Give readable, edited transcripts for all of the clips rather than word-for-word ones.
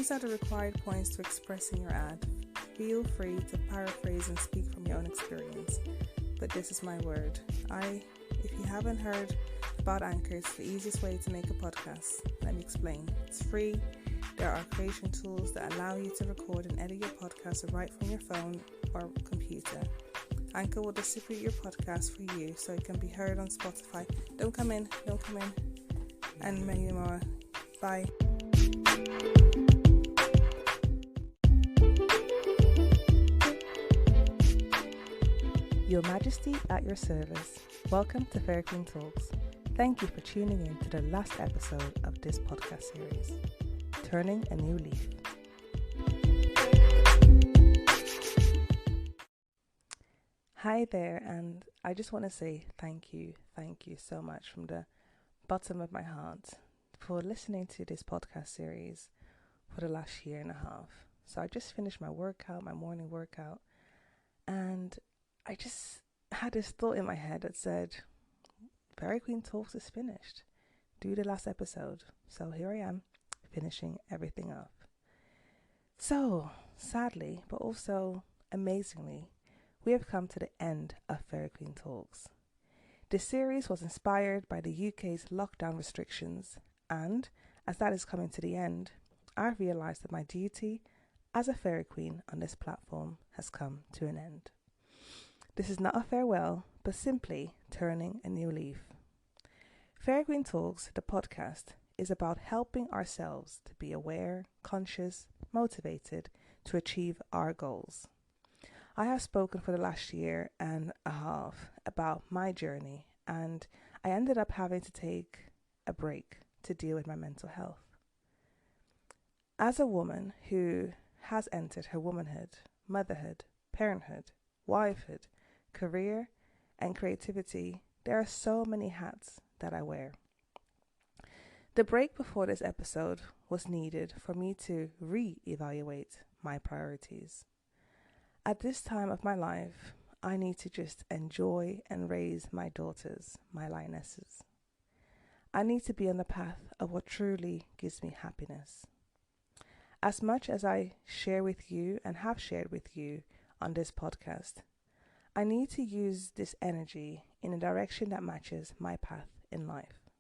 These are the required points to express in your ad. Feel free to paraphrase and speak from your own experience, but this is my word. If you haven't heard about Anchor, it's the easiest way to make a podcast. Let me explain. It's free. There are creation tools that allow you to record and edit your podcast right from your phone or computer. Anchor will distribute your podcast for you so it can be heard on Spotify. Don't come in, and many more. Bye. Your Majesty at your service. Welcome to Fairyqueen Talks. Thank you for tuning in to the last episode of this podcast series, Turning a New Leaf. Hi there, and I just want to say thank you so much from the bottom of my heart for listening to this podcast series for the last year and a half. So I just finished my morning workout, and I just had this thought in my head that said, Fairyqueen Talks is finished. Do the last episode. So here I am, finishing everything up. So, sadly, but also amazingly, we have come to the end of Fairyqueen Talks. This series was inspired by the UK's lockdown restrictions, and as that is coming to the end, I realised that my duty as a fairy queen on this platform has come to an end. This is not a farewell, but simply turning a new leaf. Fairyqueen Talks, the podcast, is about helping ourselves to be aware, conscious, motivated to achieve our goals. I have spoken for the last year and a half about my journey, and I ended up having to take a break to deal with my mental health. As a woman who has entered her womanhood, motherhood, parenthood, wifehood, career, and creativity, there are so many hats that I wear. The break before this episode was needed for me to re-evaluate my priorities. At this time of my life, I need to just enjoy and raise my daughters, my lionesses. I need to be on the path of what truly gives me happiness. As much as I share with you and have shared with you on this podcast, I need to use this energy in a direction that matches my path in life.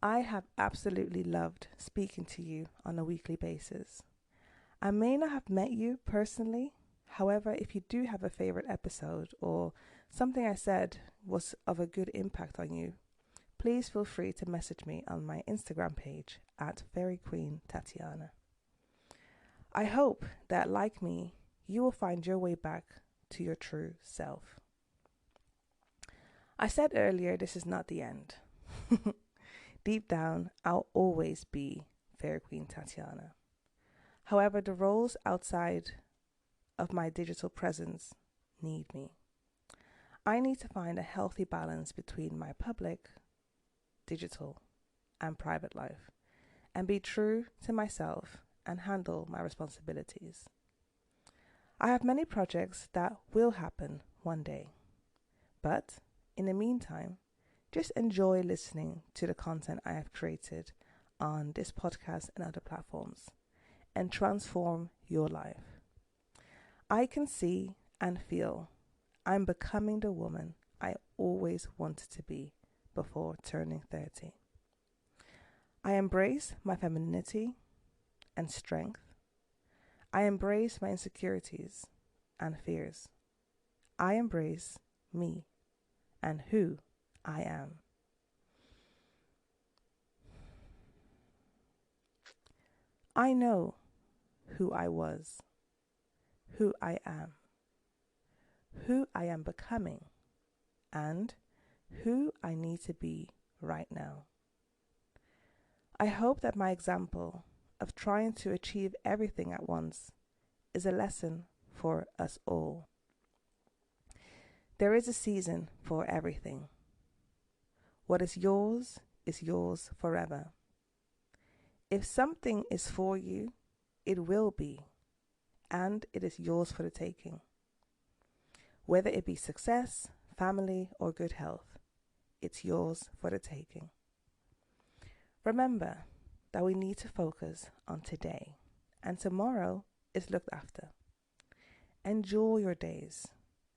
I have absolutely loved speaking to you on a weekly basis. I may not have met you personally. However, if you do have a favorite episode or something I said was of a good impact on you, please feel free to message me on my Instagram page at Fairyqueen Tatiana. I hope that, like me, you will find your way back to your true self. I said earlier, this is not the end. Deep down, I'll always be Fairyqueen Tatiana. However, the roles outside of my digital presence need me. I need to find a healthy balance between my public, digital, and private life, and be true to myself and handle my responsibilities. I have many projects that will happen one day, but in the meantime, just enjoy listening to the content I have created on this podcast and other platforms and transform your life. I can see and feel I'm becoming the woman I always wanted to be before turning 30. I embrace my femininity and strength. I embrace my insecurities and fears. I embrace me and who I am. I know who I was, who I am becoming, and who I need to be right now. I hope that my example of trying to achieve everything at once is a lesson for us all. There is a season for everything. What is yours forever. If something is for you, it will be, and it is yours for the taking. Whether it be success, family, or good health, it's yours for the taking. Remember that we need to focus on today, and tomorrow is looked after. Enjoy your days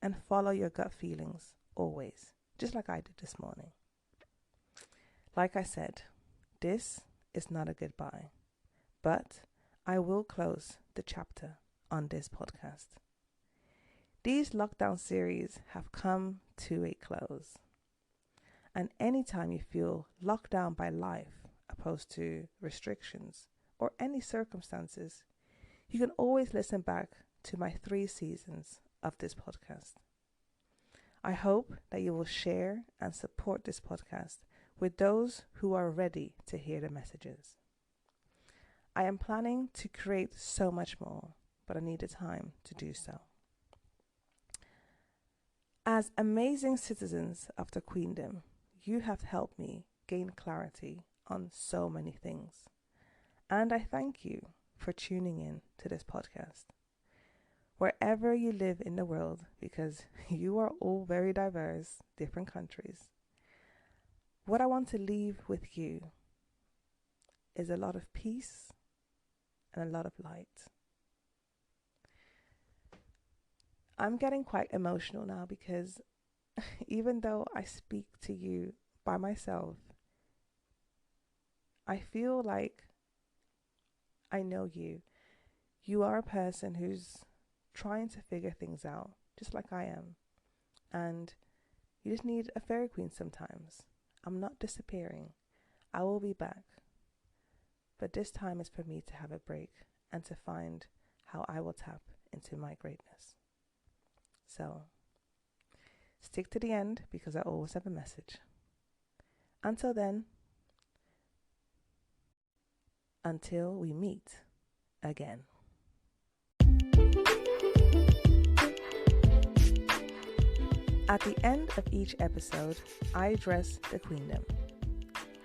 and follow your gut feelings always, just like I did this morning. Like I said, this is not a goodbye, but I will close the chapter on this podcast. These lockdown series have come to a close. And anytime you feel locked down by life, opposed to restrictions or any circumstances, you can always listen back to my 3 seasons of this podcast. I hope that you will share and support this podcast with those who are ready to hear the messages. I am planning to create so much more, but I need the time to do so. As amazing citizens of the Queendom, you have helped me gain clarity on so many things. And I thank you for tuning in to this podcast. Wherever you live in the world, because you are all very diverse, different countries, what I want to leave with you is a lot of peace and a lot of light. I'm getting quite emotional now because even though I speak to you by myself, I feel like I know you. You are a person who's trying to figure things out, just like I am. And you just need a fairy queen sometimes. I'm not disappearing. I will be back. But this time is for me to have a break and to find how I will tap into my greatness. So, stick to the end because I always have a message. Until then, until we meet again. At the end of each episode, I address the Queendom.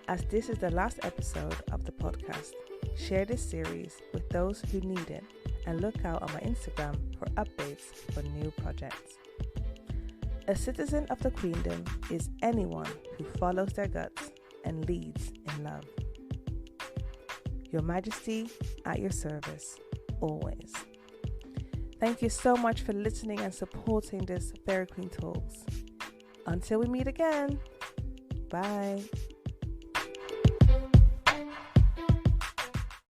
As this is the last episode of the podcast, share this series with those who need it and look out on my Instagram for updates for new projects. A citizen of the Queendom is anyone who follows their guts and leads in love. Your Majesty at your service, always. Thank you so much for listening and supporting this Fairy Queen Talks. Until we meet again, bye.